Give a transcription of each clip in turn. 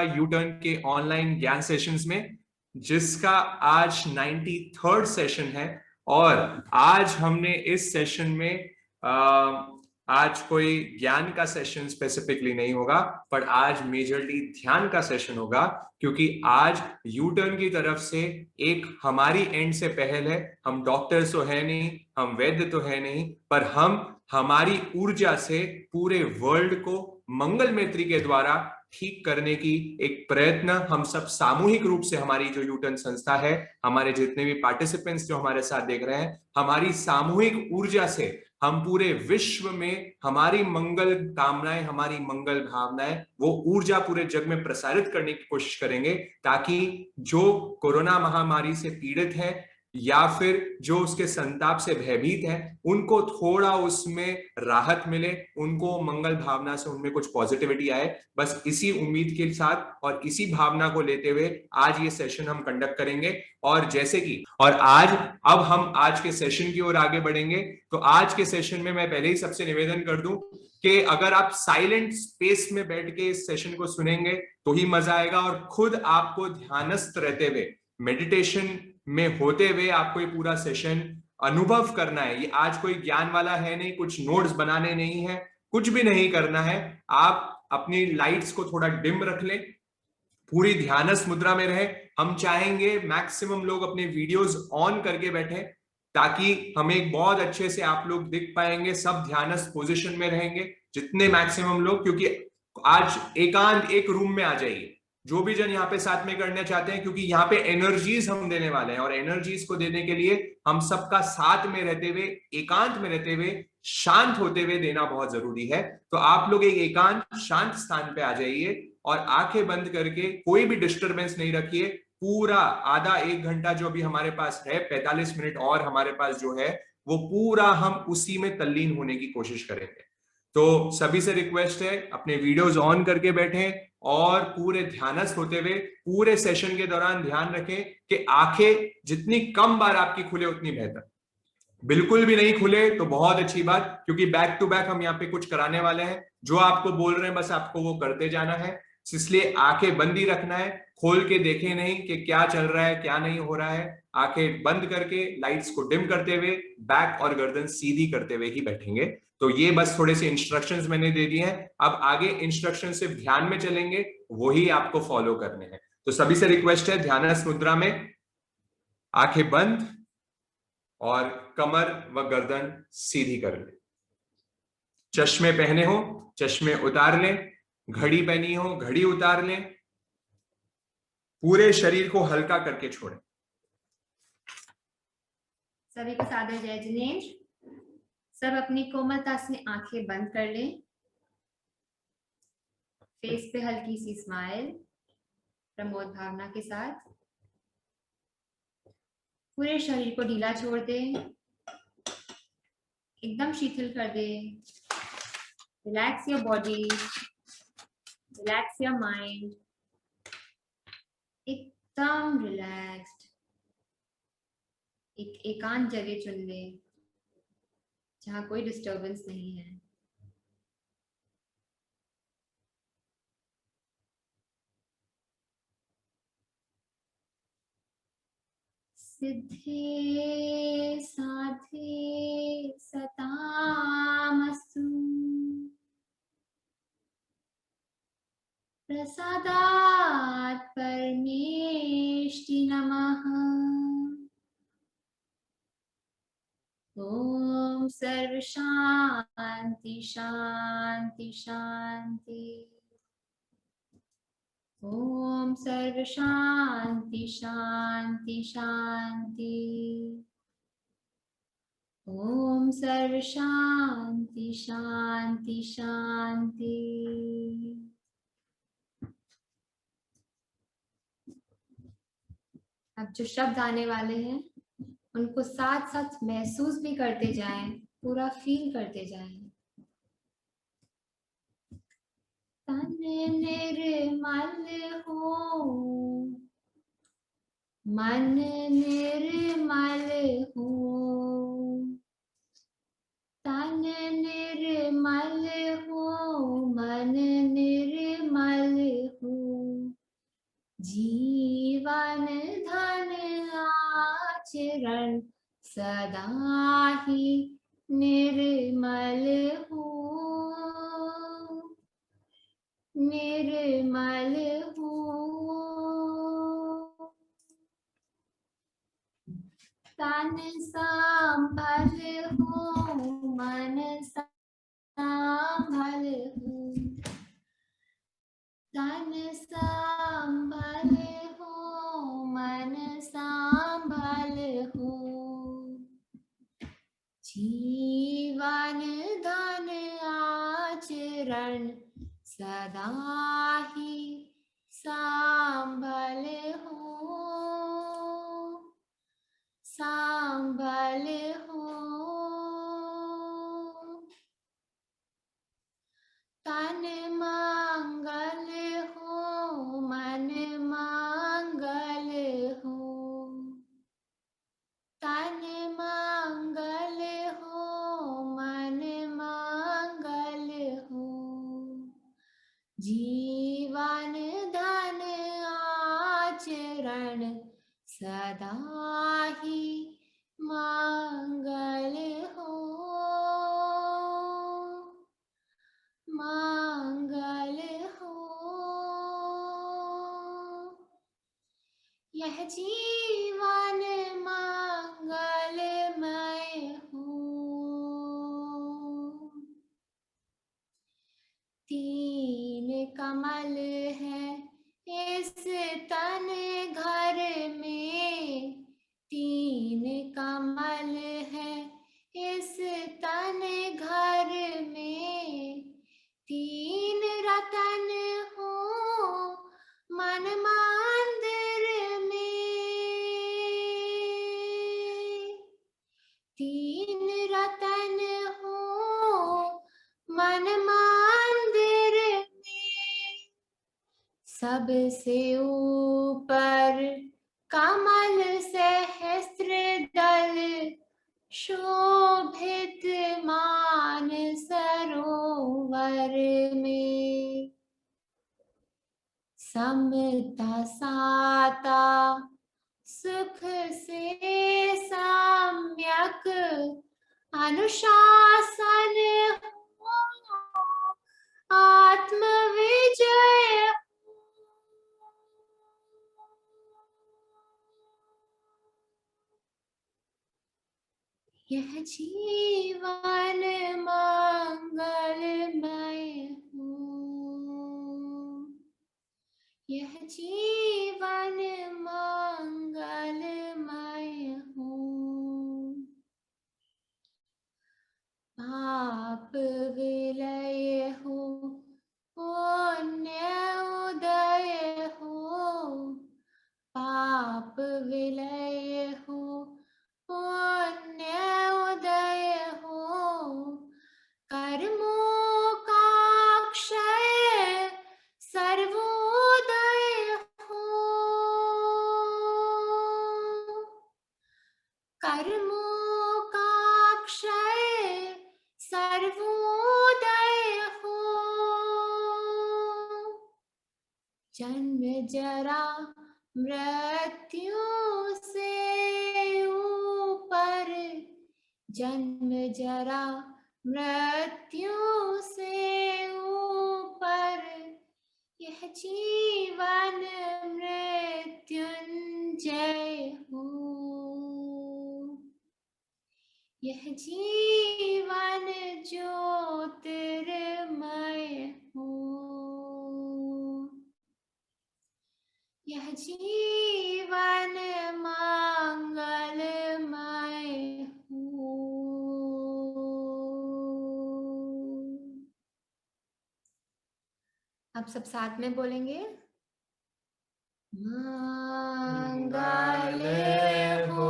U turn के online ज्ञान sessions में, जिसका आज 93rd सेशन है। और आज हमने इस सेशन में आज कोई ज्ञान का सेशन स्पेसिफिकली नहीं होगा, पर आज मेजरली ध्यान का सेशन होगा, क्योंकि आज यू टर्न की तरफ से एक हमारी एंड से पहल है। हम डॉक्टर्स तो है नहीं, हम वैद्य तो है नहीं, पर हम हमारी ऊर्जा से पूरे वर्ल्ड को मंगल मैत्री के द्वारा ठीक करने की एक प्रयत्न हम सब सामूहिक रूप से, हमारी जो यूटर्न संस्था है, हमारे जितने भी पार्टिसिपेंट्स जो हमारे साथ देख रहे हैं, हमारी सामूहिक ऊर्जा से हम पूरे विश्व में हमारी मंगल कामनाएं, हमारी मंगल भावनाएं, वो ऊर्जा पूरे जग में प्रसारित करने की कोशिश करेंगे, ताकि जो कोरोना महामारी से पीड़ित है या फिर जो उसके संताप से भयभीत है, उनको थोड़ा उसमें राहत मिले, उनको मंगल भावना से उनमें कुछ पॉजिटिविटी आए। बस इसी उम्मीद के साथ और इसी भावना को लेते हुए आज ये सेशन हम कंडक्ट करेंगे। और जैसे कि अब हम आज के सेशन की ओर आगे बढ़ेंगे। तो आज के सेशन में मैं पहले ही सबसे निवेदन कर दूं कि अगर आप साइलेंट स्पेस में बैठ के इस सेशन को सुनेंगे तो ही मजा आएगा, और खुद आपको ध्यानस्थ रहते हुए, मेडिटेशन में होते हुए आपको ये पूरा सेशन अनुभव करना है। ये आज कोई ज्ञान वाला है नहीं, कुछ नोट्स बनाने नहीं है, कुछ भी नहीं करना है। आप अपनी लाइट्स को थोड़ा डिम रख लें, पूरी ध्यानस्थ मुद्रा में रहे। हम चाहेंगे मैक्सिमम लोग अपने वीडियोस ऑन करके बैठे, ताकि हमें एक बहुत अच्छे से आप लोग दिख पाएंगे, सब ध्यानस्थ पोजीशन में रहेंगे जितने मैक्सिमम लोग। क्योंकि आज एकांत एक रूम में आ जाइए, जो भी जन यहाँ पे साथ में करना चाहते हैं, क्योंकि यहाँ पे एनर्जीज हम देने वाले हैं, और एनर्जीज को देने के लिए हम सबका साथ में रहते हुए, एकांत में रहते हुए, शांत होते हुए देना बहुत जरूरी है। तो आप लोग एक एकांत शांत स्थान पे आ जाइए और आंखें बंद करके कोई भी डिस्टरबेंस नहीं रखिए। पूरा आधा एक घंटा जो भी हमारे पास है, 45 मिनट और हमारे पास जो है, वो पूरा हम उसी में तल्लीन होने की कोशिश करेंगे। तो सभी से रिक्वेस्ट है, अपने वीडियोस ऑन करके बैठें और पूरे ध्यानस्थ होते हुए पूरे सेशन के दौरान ध्यान रखें कि आंखें जितनी कम बार आपकी खुले उतनी बेहतर। बिल्कुल भी नहीं खुले तो बहुत अच्छी बात, क्योंकि बैक टू बैक हम यहाँ पे कुछ कराने वाले हैं। जो आपको बोल रहे हैं बस आपको वो करते जाना है, इसलिए आंखें बंद ही रखना है, खोल के देखे नहीं कि क्या चल रहा है क्या नहीं हो रहा है। आंखें बंद करके लाइट्स को डिम करते हुए, बैक और गर्दन सीधी करते हुए ही बैठेंगे। तो ये बस थोड़े से इंस्ट्रक्शंस मैंने दे दिए हैं। अब आगे इंस्ट्रक्शन सिर्फ ध्यान में चलेंगे, वही आपको फॉलो करने हैं। तो सभी से रिक्वेस्ट है, ध्यानस्थ मुद्रा में आंखें बंद और कमर व गर्दन सीधी कर ले। चश्मे पहने हो, चश्मे उतार लें। घड़ी पहनी हो, घड़ी उतार लें। पूरे शरीर को हल्का करके छोड़ें। सभी को सादर जय जिनेश। सब अपनी कोमलता से आंखें बंद कर लें। फेस पे हल्की सी स्माइल प्रमोद भावना के साथ। पूरे शरीर को ढीला छोड़ दें, एकदम शिथिल कर दें। Relax your body, relax your mind, एकदम रिलैक्स्ड। एक एकांत जगह चुन लें जहां कोई डिस्टरबेंस नहीं है। सिद्धे साधे सतामस्तु प्रसादात् परमेष्टि नमः। ओम सर्व शांति शांति शांति। ओम सर्व शांति शांति शांति। ओम सर्व शांति शांति शांति। अब जो शब्द आने वाले हैं उनको साथ साथ महसूस भी करते जाएं, पूरा फील करते जाएं। तन निर्मल हो, मन निर्मल हो। तन निर्मल हो, मन निर्मल हो। धन आचरण सदा ही निर्मल हो, निर्मल हो। तन संभल हो, मन संभल हो, तन संभल हो, मन संभल हो। जीवन धन आचरण सदा ही संभल हो, संभल हो। तन मंगल हो, मन मंगल हो, तन मंगल हो, मन मंगल हो। जीवन धन आचरण सदा ही मंगल हो, मंगल हो। यह जीवन मंगलमय हो। तीन कमल है इस तन घर में, तीन कमल है इस तन घर में। तीन रतन हो मन मंदिर में, तीन रतन हो मन मंदिर में। सबसे ऊपर कमल सहस्त्रदल शोभित मान सरोवर में। समता साता सुख से सम्यक अनुशासन हो, आत्म विजय। यह जीवन मंगलमय हो, यह जीवन मंगलमय हो। पाप विलय हो, पुण्य उदय हो, पाप विलय हो, पुण्य उदय हो। कर्मों का क्षय सर्वोदय हो, कर्मों का क्षय सर्वोदय हो। जन्म जरा मृत्यु से ऊपर, जन्म जरा मृत्यु से ऊपर। यह जीवन मृत्युंजय हो, यह जीवन ज्योतिर्मय हो, यह जीवन मंगलमय हो। अब सब साथ में बोलेंगे, मंगल हो,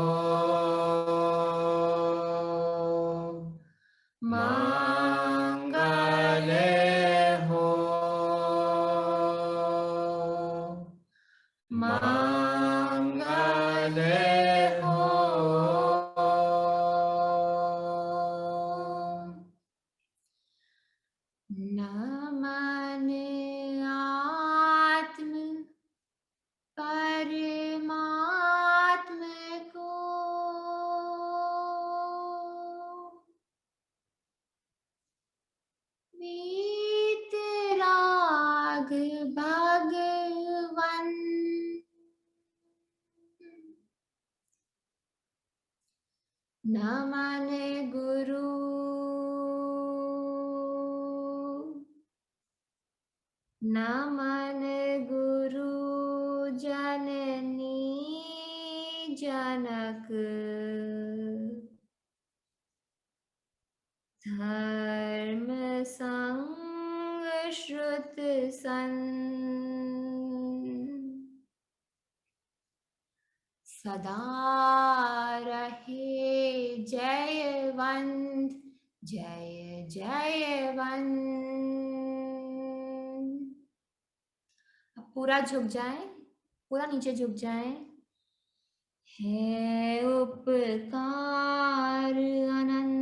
मंगल हो, मंगल हो। नमन आत्म परमात्मा न माने गुरु, न माने गुरु जननी जनक, धर्म संग श्रुत सदा रहे जयवंत, जय जयवंत। अब पूरा झुक जाए, पूरा नीचे झुक जाए। है उपकार अनंत,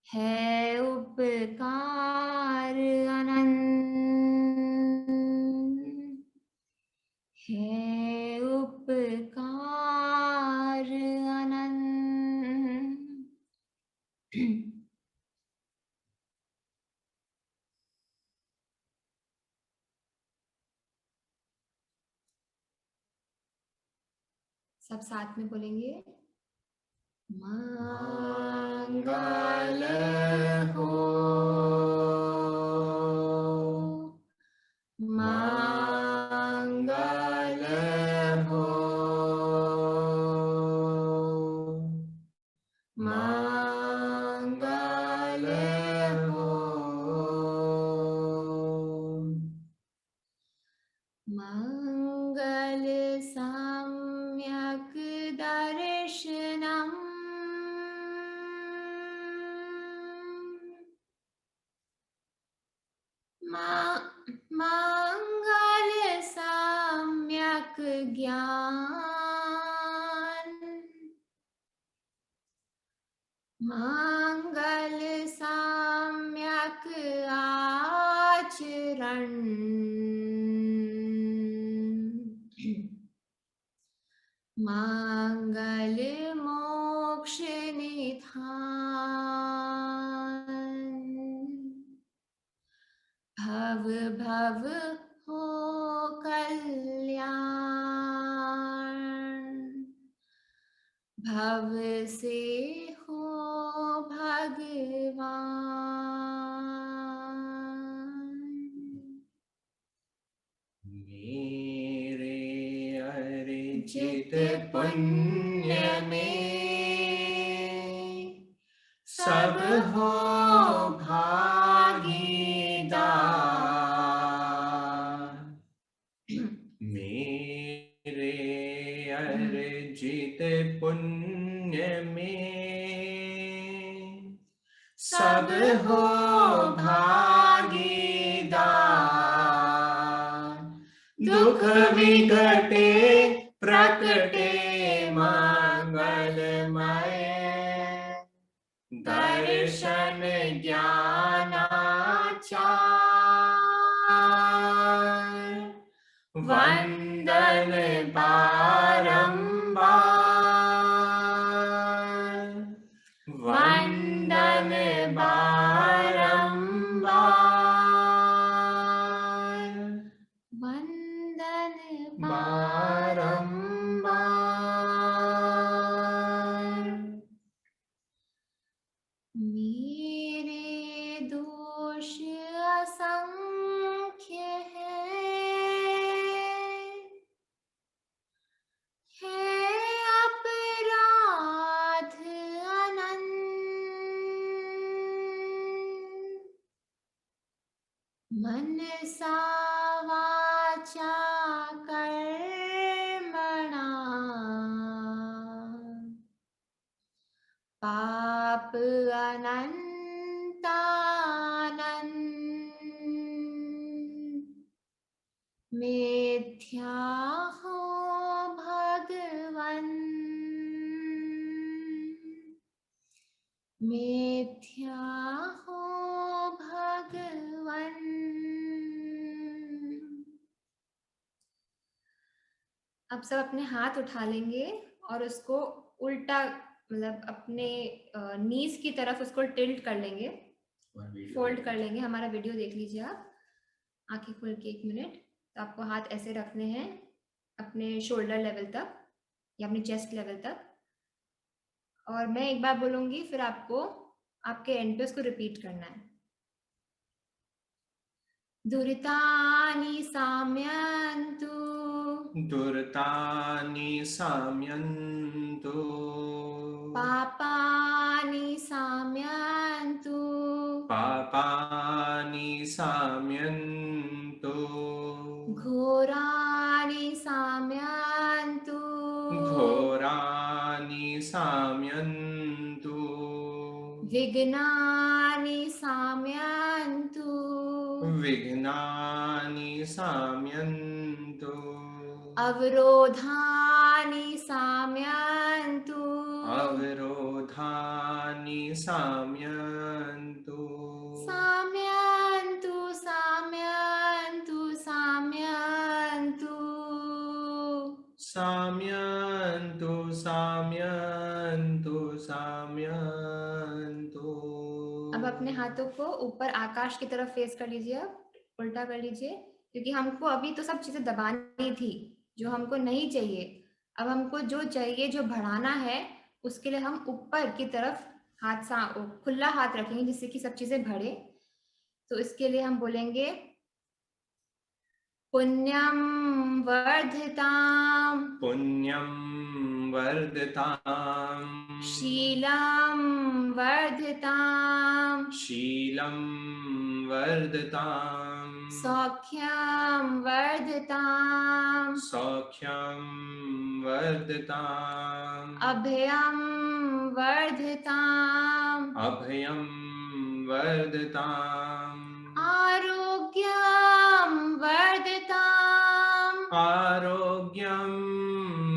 है उपकार अनंत, है उपकार अनंत। सब साथ में बोलेंगे। मंगल हो, मंगल हो, मंगल हो, मंगल सम्यक दर्शनम्, मंगल सम्यक ज्ञान, मंगल सम्यक आचरण, मंगल मोक्ष निधान, भव भव हो कल्याण, भव से हो भगवान। मेरे अर्जित पुण्य में सब हो भागीदार, मेरे अर्जित पुण्य में सब हो भागीदार, दुख विघटे प्रकटे मंगलमय, दर्शन ज्ञानाचार, वंदन बारंबार, वंदन बारंबार, वंदन बारंबार। मेरे दोष असंख्य है अपराध अनंत, मनसा वाचा कर्मणा पाप अनंतानंत, मिथ्या हो भगवन, मिथ्या हो भगवन। अब सब अपने हाथ उठा लेंगे और उसको उल्टा, मतलब अपने नीज की तरफ उसको टिल्ट कर लेंगे, फोल्ड कर लेंगे। हमारा वीडियो देख लीजिए आप, आंखें खोल के 1 मिनट। तो आपको हाथ ऐसे रखने हैं अपने शोल्डर लेवल तक या अपने चेस्ट लेवल तक, और मैं एक बार बोलूंगी, फिर आपको आपके एंड पे उसको रिपीट करना है। दुरितानि साम्यन्तु, दुर्तानि साम्यन्तु, पापानि साम्यन्तु, पापानि साम्यन्तु, घोराणि साम्यन्तु, घोरानि साम्यन्तु, विघ्नानि साम्यन्तु, विघ्नानि साम्यन्तु, अवरोधानि साम्यन्तु, अवरोधानि साम्यन्तु, साम्यन्तु, साम्यन्तु, साम्यन्तु। साम्यन्तु, साम्यन्तु, साम्यन्तु। अब अपने हाथों को ऊपर आकाश की तरफ फेस कर लीजिए, अब उल्टा कर लीजिए, क्योंकि हमको अभी तो सब चीजें दबानी थी जो हमको नहीं चाहिए। अब हमको जो चाहिए, जो बढ़ाना है, उसके लिए हम ऊपर की तरफ खुला हाथ रखेंगे जिससे कि सब चीजें बढ़े। तो इसके लिए हम बोलेंगे पुण्यम वर्धिताम, पुण्यं वर्धिताम्, शीलम वर्धिताम, शीलं वर्धिताम्, सौख्यम वर्धिताम, सौख्यं वर्धिताम्, अभयम वर्धिताम, अभयं वर्धिताम्, आरोग्यम वर्धिताम, आरोग्यं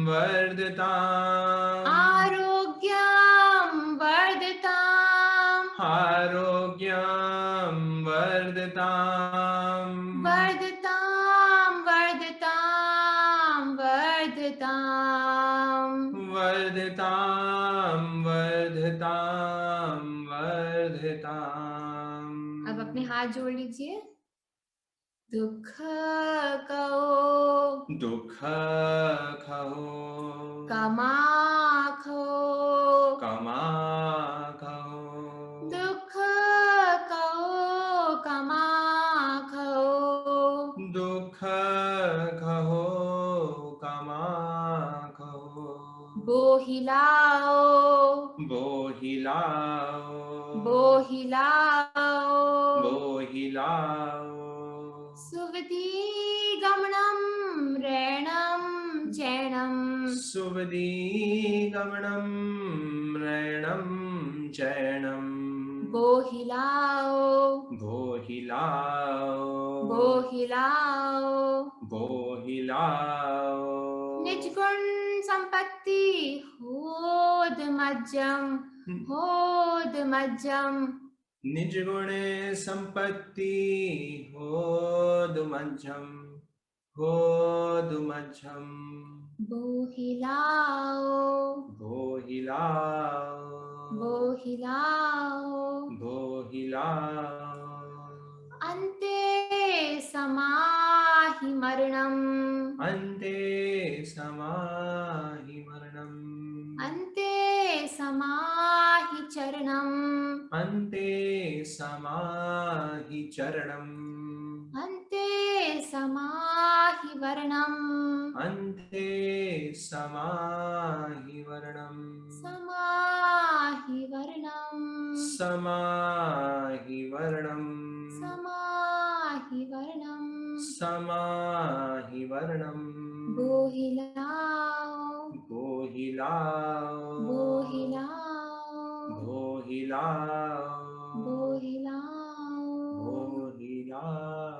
वर्धिताम्, आरोग्यम वर्धिताम, आरोग्यं वर्धिताम्, वर्धिताम, वर्धिताम, वर्धिताम। वर्धितां, वर्धितां, वर्धिताम्। अब अपने हाथ जोड़ लीजिए। दुख कहो, दुःख खहो, कमा खो, कमा खहो, दुख कहो, कमा खो, दुःख खहो, कमा खहो, बोहिलाओ, बोहिलाओ, बोहिलाओ, बोहिलाओ, सुविधि गमनम रैणम चैणम, सुवदी गमनं रैणं चैणं, बोहिलाओ, बोहिलाओ, बोहिलाओ। बोहिलाओ, निज गुण संपत्ति होद मज्जम, होद मज्जम, निज गुणे संपत्ति होदुमज्जम, होदुमज्जम, बोहिलाओ, बोहिलाओ, बोहिलाओ। बोहिलाओ, अन्ते समाहि मरणम्, अन्ते समाहि मरणम्, अन्ते समाहि चरणम्, अन्ते समाहि चरणम्, अन्ते समाहि वर्णम्, अन्ते समाहि वर्णम्, समाहि वर्णम्, समाहि वर्णम्, समाहि वर्णम्। समाहि वर्णम्, बोहिलाओ, बोहिलाओ, बोहिलाओ, बोहिलाओ, बोहिलाओ। बोहिलाओ।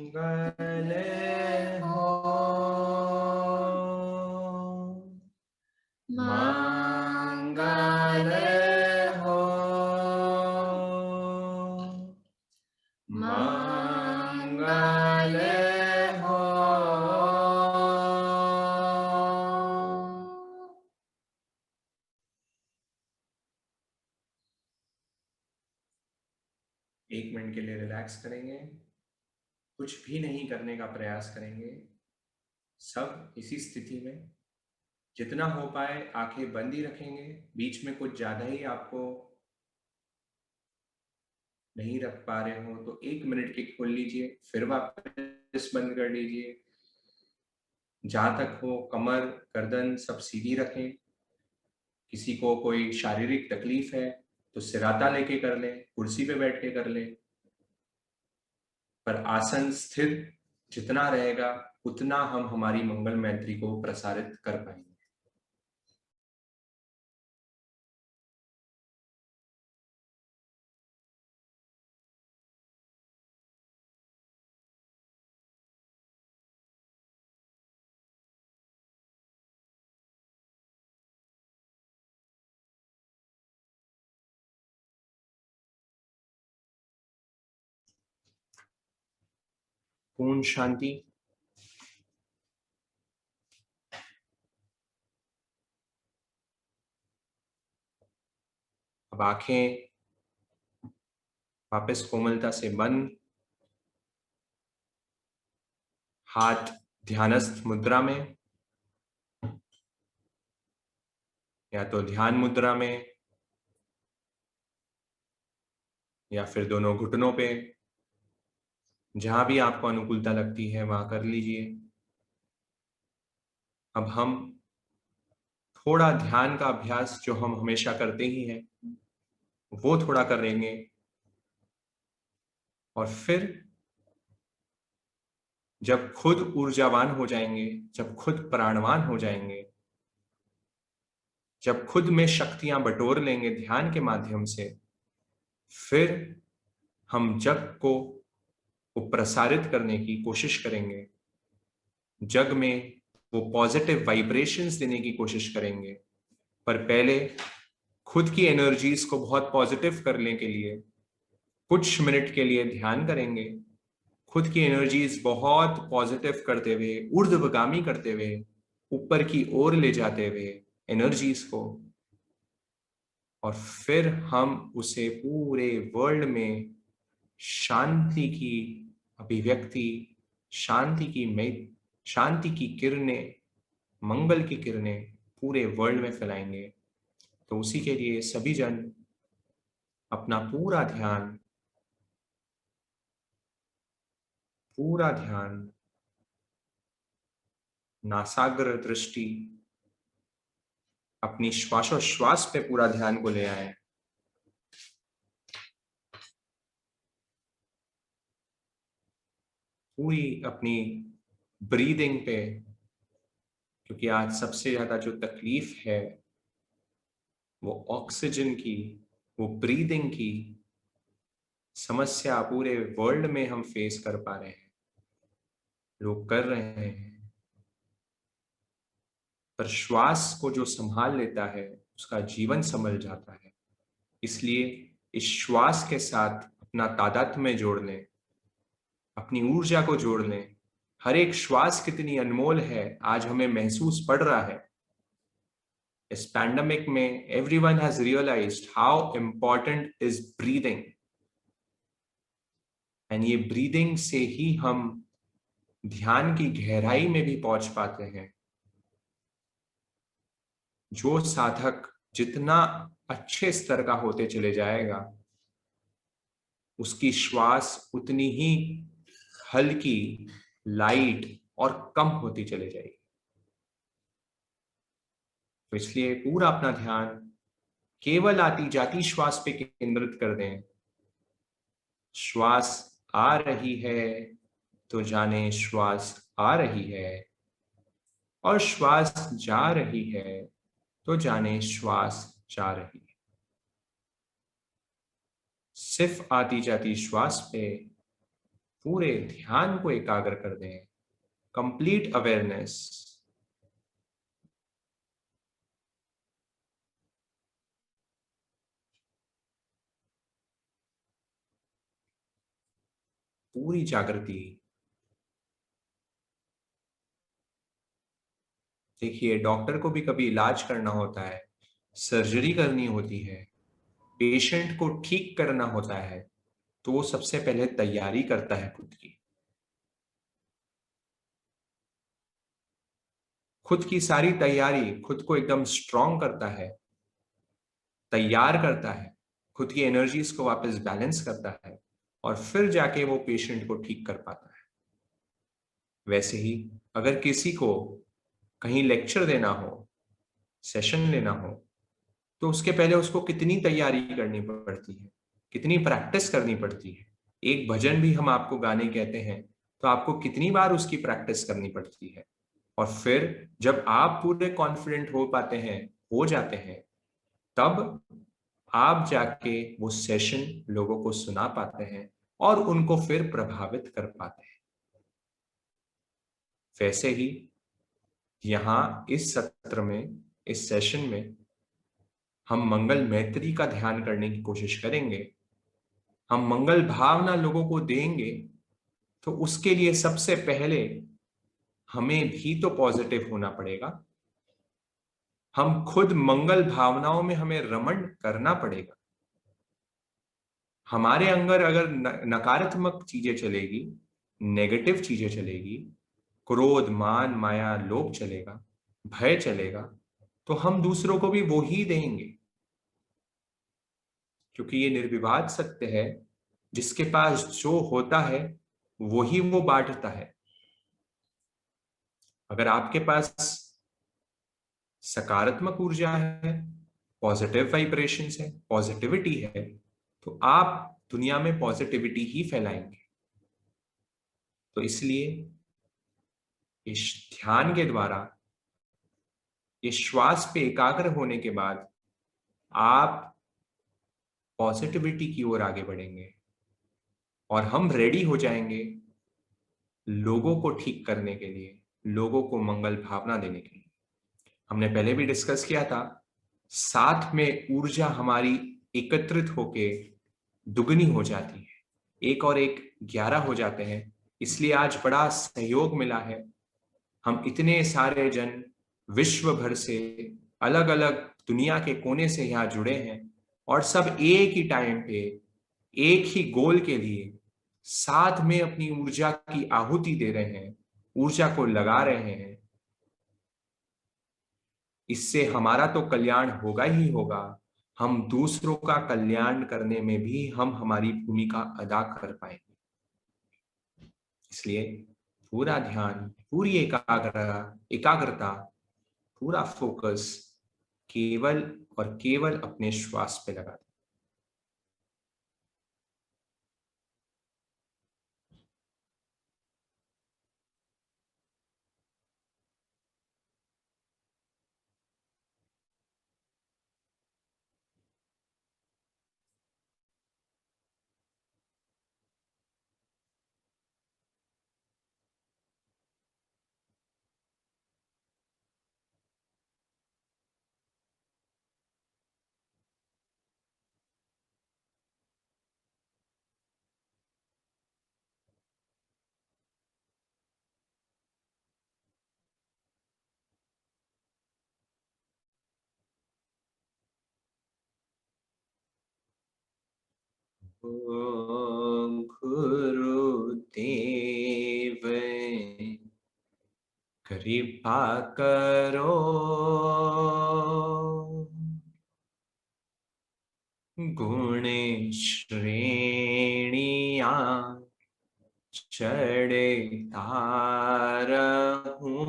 मंगले हो, मंगले हो, मंगले हो, धीरे रिलैक्स करेंगे, कुछ भी नहीं करने का प्रयास करेंगे। सब इसी स्थिति में जितना हो पाए आंखें बंद ही रखेंगे। बीच में कुछ ज्यादा ही आपको नहीं रख पा रहे हो तो 1 मिनट की खोल लीजिए, फिर वापस बंद कर लीजिए। जहां तक हो कमर गर्दन सब सीधी रखें। किसी को कोई शारीरिक तकलीफ है तो सिराता लेके कर लें, कुर्सी पे बैठ के कर लें, पर आसन स्थिर जितना रहेगा उतना हम हमारी मंगल मैत्री को प्रसारित कर पाएंगे। पूर्ण शांति। अब आंखें वापस कोमलता से बंद, हाथ ध्यानस्थ मुद्रा में या तो ध्यान मुद्रा में या फिर दोनों घुटनों पे, जहां भी आपको अनुकूलता लगती है वहां कर लीजिए। अब हम थोड़ा ध्यान का अभ्यास जो हम हमेशा करते ही हैं वो थोड़ा करेंगे और फिर जब खुद ऊर्जावान हो जाएंगे, जब खुद प्राणवान हो जाएंगे, जब खुद में शक्तियां बटोर लेंगे ध्यान के माध्यम से, फिर हम जग को प्रसारित करने की कोशिश करेंगे। जग में वो पॉजिटिव वाइब्रेशंस देने की कोशिश करेंगे। पर पहले खुद की एनर्जीज को बहुत पॉजिटिव करने के लिए कुछ मिनट के लिए ध्यान करेंगे। खुद की एनर्जीज बहुत पॉजिटिव करते हुए, ऊर्ध्वगामी करते हुए, ऊपर की ओर ले जाते हुए एनर्जीज को, और फिर हम उसे पूरे वर्ल्ड में शांति की अभिव्यक्ति, शांति की किरणें, मंगल की किरणें पूरे वर्ल्ड में फैलाएंगे। तो उसी के लिए सभी जन अपना पूरा ध्यान नासाग्र दृष्टि अपनी श्वासोश्वास पे पूरा ध्यान को ले आए। पूरी अपनी ब्रीदिंग पे, क्योंकि आज सबसे ज्यादा जो तकलीफ है वो ऑक्सीजन की, वो ब्रीदिंग की समस्या पूरे वर्ल्ड में हम फेस कर पा रहे हैं, लोग कर रहे हैं। पर श्वास को जो संभाल लेता है उसका जीवन संभल जाता है। इसलिए इस श्वास के साथ अपना तादात्म्य में जोड़ लें, अपनी ऊर्जा को जोड़ लें। हर एक श्वास कितनी अनमोल है आज हमें महसूस पड़ रहा है। इस पैंडेमिक में everyone has realised how important is breathing, and ये ब्रीदिंग से ही हम ध्यान की गहराई में भी पहुंच पाते हैं। जो साधक जितना अच्छे स्तर का होते चले जाएगा उसकी श्वास उतनी ही हल्की, लाइट और कम होती चली जाएगी। तो इसलिए पूरा अपना ध्यान केवल आती जाती श्वास पे केंद्रित कर दें। श्वास आ रही है तो जाने श्वास आ रही है, और श्वास जा रही है तो जाने श्वास जा रही है। सिर्फ आती जाती श्वास पे पूरे ध्यान को एकाग्र कर दें। Complete awareness. पूरी जागृति। देखिए, डॉक्टर को भी कभी इलाज करना होता है, सर्जरी करनी होती है, पेशेंट को ठीक करना होता है, तो वो सबसे पहले तैयारी करता है खुद की सारी तैयारी, खुद को एकदम स्ट्रांग करता है, तैयार करता है, खुद की एनर्जीज को वापस बैलेंस करता है, और फिर जाके वो पेशेंट को ठीक कर पाता है। वैसे ही अगर किसी को कहीं लेक्चर देना हो, सेशन लेना हो, तो उसके पहले उसको कितनी तैयारी करनी पड़ती है, कितनी प्रैक्टिस करनी पड़ती है। एक भजन भी हम आपको गाने कहते हैं तो आपको कितनी बार उसकी प्रैक्टिस करनी पड़ती है। और फिर जब आप पूरे कॉन्फिडेंट हो पाते हैं, हो जाते हैं, तब आप जाके वो सेशन लोगों को सुना पाते हैं और उनको फिर प्रभावित कर पाते हैं। वैसे ही यहाँ इस सत्र में, इस सेशन में हम मंगल मैत्री का ध्यान करने की कोशिश करेंगे। हम मंगल भावना लोगों को देंगे, तो उसके लिए सबसे पहले हमें भी तो पॉजिटिव होना पड़ेगा। हम खुद मंगल भावनाओं में हमें रमण करना पड़ेगा। हमारे अंदर अगर नकारात्मक चीजें चलेगी, नेगेटिव चीजें चलेगी, क्रोध, मान, माया, लोभ चलेगा, भय चलेगा, तो हम दूसरों को भी वो ही देंगे। क्योंकि ये निर्विवाद सत्य है, जिसके पास जो होता है वही वो बांटता है। अगर आपके पास सकारात्मक ऊर्जा है, पॉजिटिव वाइब्रेशंस है, पॉजिटिविटी है, तो आप दुनिया में पॉजिटिविटी ही फैलाएंगे। तो इसलिए इस ध्यान के द्वारा, इस श्वास पे एकाग्र होने के बाद आप पॉजिटिविटी की ओर आगे बढ़ेंगे और हम रेडी हो जाएंगे लोगों को ठीक करने के लिए, लोगों को मंगल भावना देने के लिए। हमने पहले भी डिस्कस किया था, साथ में ऊर्जा हमारी एकत्रित होके दुगनी हो जाती है। 1 और 1 11 हो जाते हैं। इसलिए आज बड़ा सहयोग मिला है। हम इतने सारे जन विश्व भर से, अलग अलग दुनिया के कोने से यहाँ जुड़े हैं और सब एक ही टाइम पे, एक ही गोल के लिए साथ में अपनी ऊर्जा की आहुति दे रहे हैं, ऊर्जा को लगा रहे हैं। इससे हमारा तो कल्याण होगा ही होगा, हम दूसरों का कल्याण करने में भी हम हमारी भूमिका अदा कर पाएंगे। इसलिए पूरा ध्यान, पूरी एकाग्रता, पूरा फोकस केवल और केवल अपने श्वास पे लगा दें। ओम गुरुदेव कृपा करो, गुण श्रेणियां चढ़ता रहूं,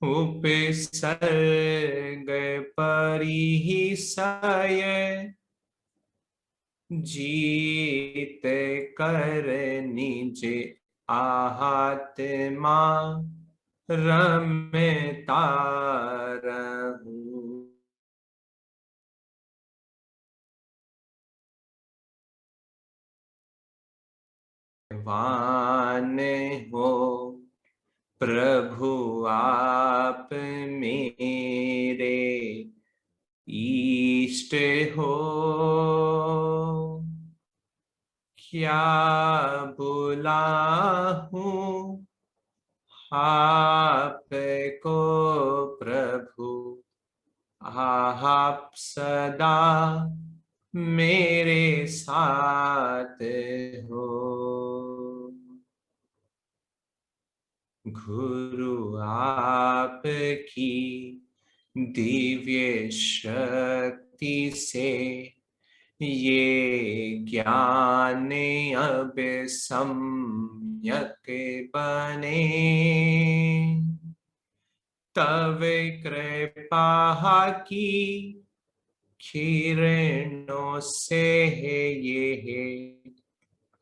उपसर्ग परिसय जीत कर निज आत्मा रमता रहूं। वान हो प्रभु आप मेरे, इष्ट हो क्या बुलाऊं आपको प्रभु, आप सदा मेरे साथ हो। गुरु आपकी दिव्य शक्ति से ये ज्ञान अब सम्यक बने। तव कृपा की किरणों से ये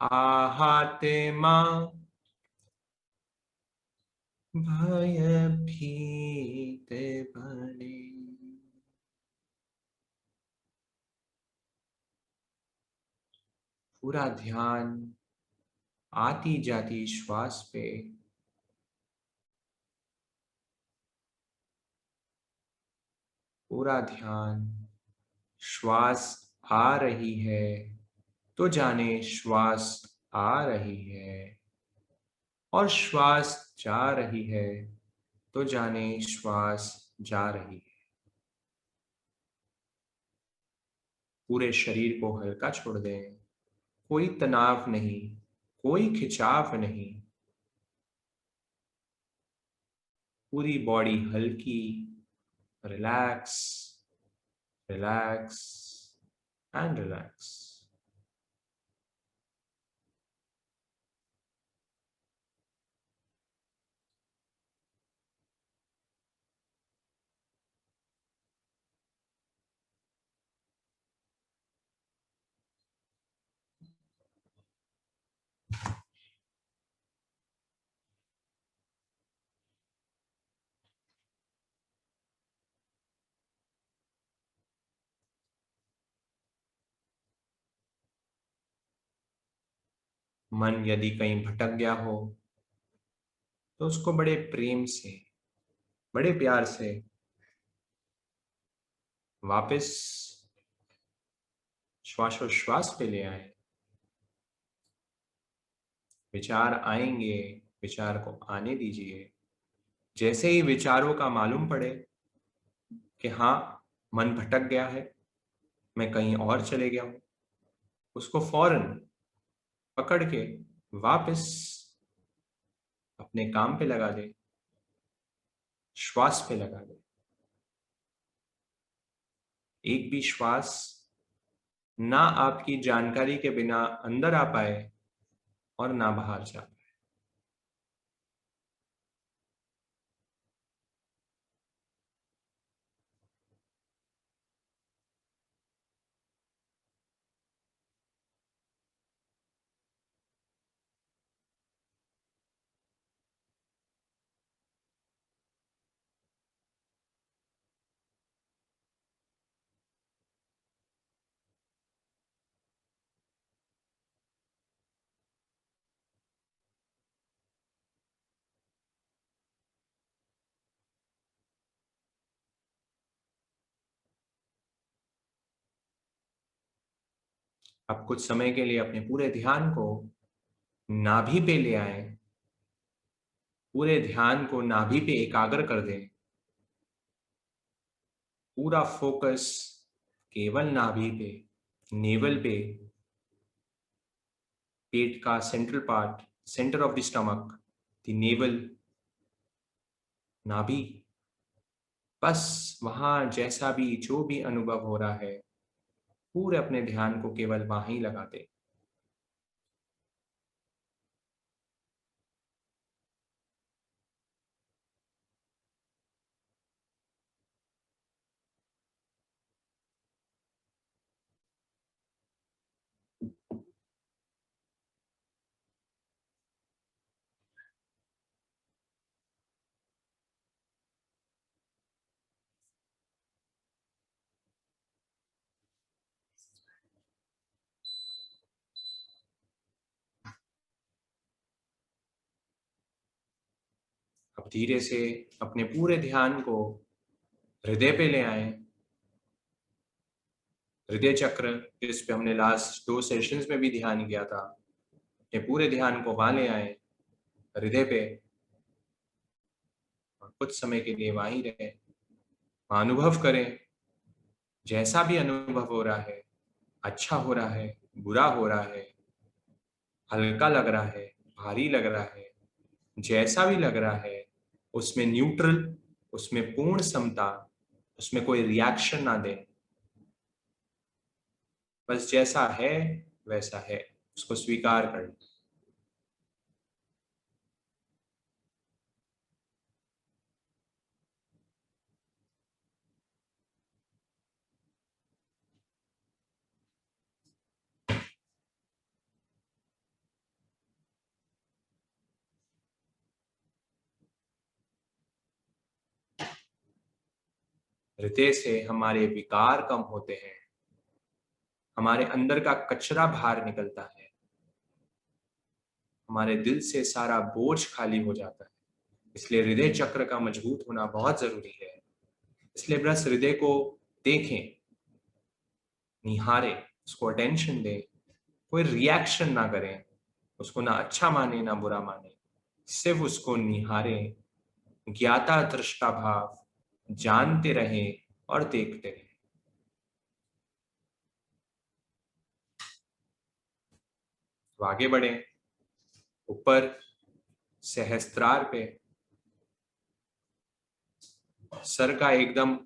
आत्मा भयभीत बने। पूरा ध्यान आती जाती श्वास पे, पूरा ध्यान श्वास आ रही है तो जाने श्वास आ रही है, और श्वास जा रही है तो जाने श्वास जा रही है। पूरे शरीर को हल्का छोड़ दें, कोई तनाव नहीं, कोई खिंचाव नहीं। पूरी बॉडी हल्की, रिलैक्स, रिलैक्स एंड रिलैक्स। मन यदि कहीं भटक गया हो तो उसको बड़े प्रेम से, बड़े प्यार से वापस श्वासोश्वास पे ले आए। विचार आएंगे, विचार को आने दीजिए। जैसे ही विचारों का मालूम पड़े कि हाँ, मन भटक गया है, मैं कहीं और चले गया हूं, उसको फौरन पकड़ के वापस अपने काम पे लगा दे, श्वास पे लगा दे। एक भी श्वास ना आपकी जानकारी के बिना अंदर आ पाए और ना बाहर जा पाए। अब कुछ समय के लिए अपने पूरे ध्यान को नाभि पे ले आए, पूरे ध्यान को नाभि पे एकाग्र कर दें। पूरा फोकस केवल नाभि पे, नेवल पे, पेट का central part, centre of the stomach, the naval, नाभि। बस वहां जैसा भी जो भी अनुभव हो रहा है, पूरे अपने ध्यान को केवल वहां ही लगा दे। अब धीरे से अपने पूरे ध्यान को हृदय पे ले आए। हृदय चक्र, जिस पे हमने लास्ट 2 सेशंस में भी ध्यान किया था, ये पूरे ध्यान को वहां ले आए, हृदय पे, और कुछ समय के लिए वहीं रहे। वहां अनुभव करें, जैसा भी अनुभव हो रहा है अच्छा हो रहा है, बुरा हो रहा है, हल्का लग रहा है, भारी लग रहा है, जैसा भी लग रहा है, उसमें न्यूट्रल, उसमें पूर्ण समता, उसमें कोई रिएक्शन ना दें। बस जैसा है वैसा है, उसको स्वीकार कर लें। हृदय से हमारे विकार कम होते हैं, हमारे अंदर का कचरा बाहर निकलता है, हमारे दिल से सारा बोझ खाली हो जाता है। इसलिए हृदय चक्र का मजबूत होना बहुत जरूरी है। इसलिए बस हृदय को देखें, निहारें, उसको अटेंशन दें, कोई रिएक्शन ना करें, उसको ना अच्छा माने ना बुरा माने, सिर्फ उसको निहारें, ज्ञाता दृष्टा भाव, जानते रहें और देखते रहें। तो आगे बढ़े ऊपर सहस्त्रार पे, सर का एकदम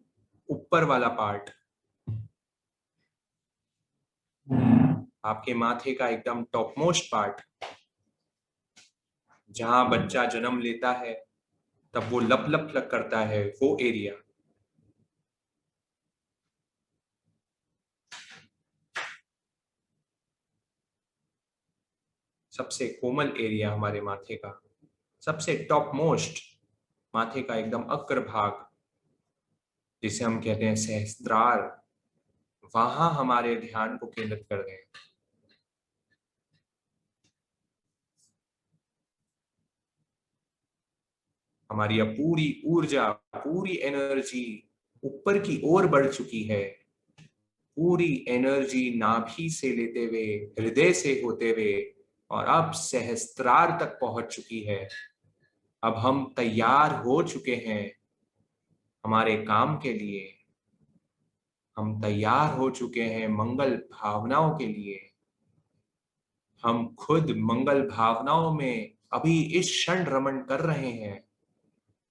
ऊपर वाला पार्ट, आपके माथे का एकदम टॉप मोस्ट पार्ट, जहां बच्चा जन्म लेता है तब वो लप लप लप करता है, वो एरिया, सबसे कोमल एरिया हमारे माथे का, सबसे टॉप मोस्ट माथे का एकदम अग्र भाग, जिसे हम कहते हैं सहस्त्रार, वहां हमारे ध्यान को केंद्रित कर दें। हमारी अब पूरी ऊर्जा, पूरी एनर्जी ऊपर की ओर बढ़ चुकी है, पूरी एनर्जी नाभि से लेते हुए, हृदय से होते हुए और अब सहस्त्रार तक पहुंच चुकी है। अब हम तैयार हो चुके हैं हमारे काम के लिए, हम तैयार हो चुके हैं मंगल भावनाओं के लिए। हम खुद मंगल भावनाओं में अभी इस क्षण रमण कर रहे हैं।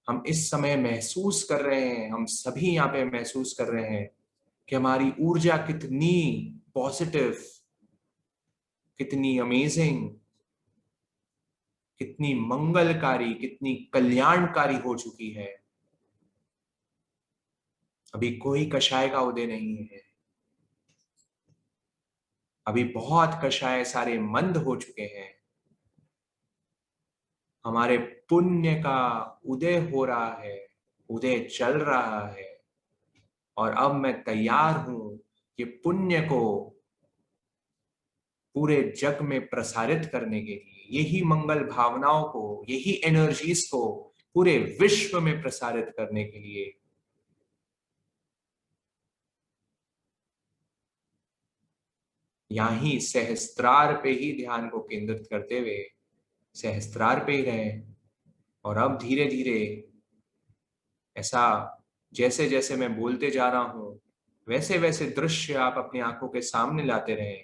हम इस समय महसूस कर रहे हैं, हम सभी यहाँ पे महसूस कर रहे हैं कि हमारी ऊर्जा कितनी पॉजिटिव, कितनी अमेजिंग, कितनी मंगलकारी, कितनी कल्याणकारी हो चुकी है। अभी कोई कषाय का उदय नहीं है, अभी बहुत कषाय सारे मंद हो चुके हैं। हमारे पुण्य का उदय हो रहा है, उदय चल रहा है, और अब मैं तैयार हूं कि पुण्य को पूरे जग में प्रसारित करने के लिए, यही मंगल भावनाओं को, यही एनर्जीज को पूरे विश्व में प्रसारित करने के लिए। यहां ही सहस्त्रार पे ही ध्यान को केंद्रित करते हुए सहस्त्रार पे ही रहे। और अब धीरे धीरे ऐसा, जैसे जैसे मैं बोलते जा रहा हूं, वैसे वैसे दृश्य आप अपनी आंखों के सामने लाते रहें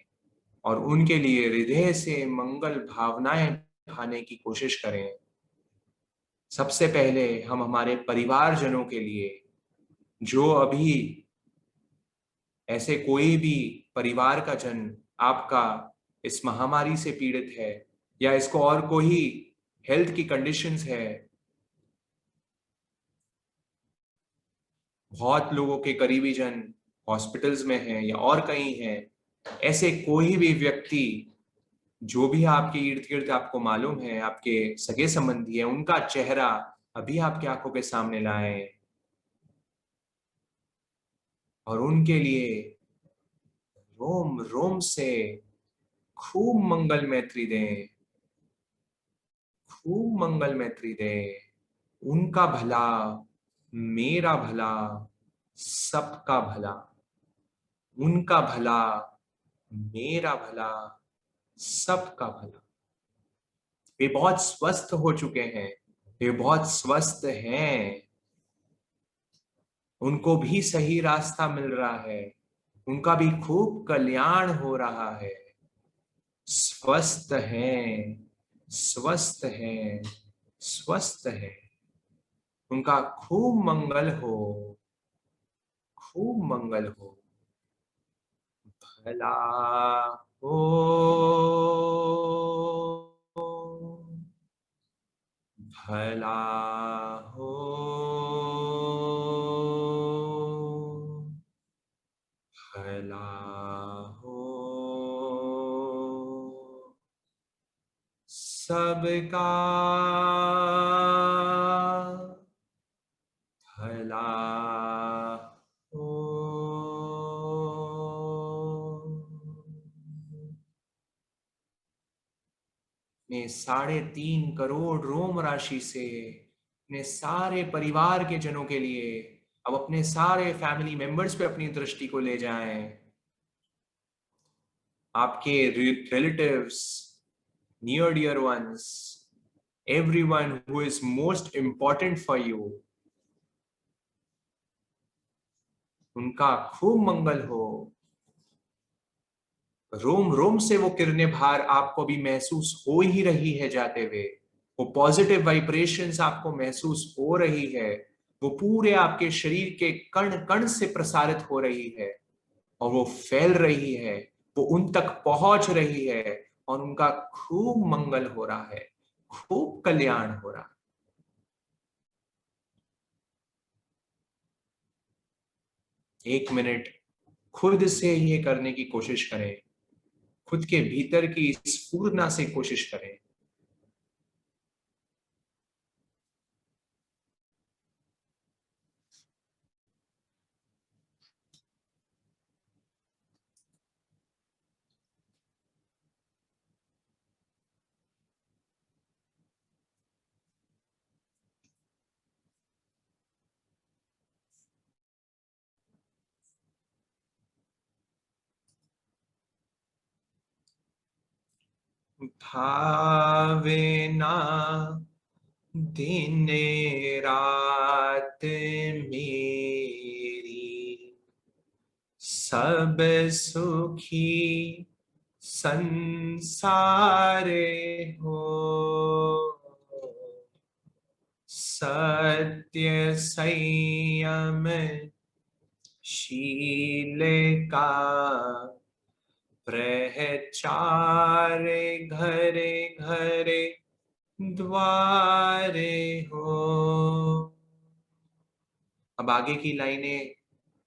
और उनके लिए हृदय से मंगल भावनाएं भाने की कोशिश करें। सबसे पहले हम हमारे परिवारजनों के लिए, जो अभी ऐसे कोई भी परिवार का जन आपका इस महामारी से पीड़ित है या इसको और कोई हेल्थ की कंडीशंस है, बहुत लोगों के करीबी जन हॉस्पिटल्स में हैं या और कहीं हैं, ऐसे कोई भी व्यक्ति जो भी आपके इर्द गिर्द आपको मालूम है, आपके सगे संबंधी है, उनका चेहरा अभी आपकी आंखों के सामने लाएं और उनके लिए रोम रोम से खूब मंगल मैत्री दें, खूब मंगल मैत्री दें। उनका भला, मेरा भला, सबका भला, उनका भला, मेरा भला, सबका भला। वे बहुत स्वस्थ हो चुके हैं, वे बहुत स्वस्थ हैं, उनको भी सही रास्ता मिल रहा है, उनका भी खूब कल्याण हो रहा है। स्वस्थ हैं, स्वस्थ हैं, स्वस्थ हैं। उनका खूब मंगल हो, खूब मंगल हो। भला हो, भला हो, भला हो। सबका भला हो। ने 3.5 करोड़ रोम राशि से अपने सारे परिवार के जनों के लिए अब अपने सारे फैमिली मेंबर्स पे अपनी दृष्टि को ले जाएं। आपके relatives, near dear ones, everyone who is most important for you, उनका खूब मंगल हो। रोम रोम से वो किरणें बाहर आपको भी महसूस हो ही रही है जाते हुए। वो पॉजिटिव वाइब्रेशंस आपको महसूस हो रही है। वो पूरे आपके शरीर के कण कण से प्रसारित हो रही है और वो फैल रही है, वो उन तक पहुंच रही है और उनका खूब मंगल हो रहा है, खूब कल्याण हो रहा है। एक मिनट खुद से ये करने की कोशिश करें, खुद के भीतर की स्फूर्णा से कोशिश करें। भावेना दिन रात मेरी सब सुखी संसारे हो। सत्य संयम शील का प्रचार घरे घरे द्वारे हो। अब आगे की लाइनें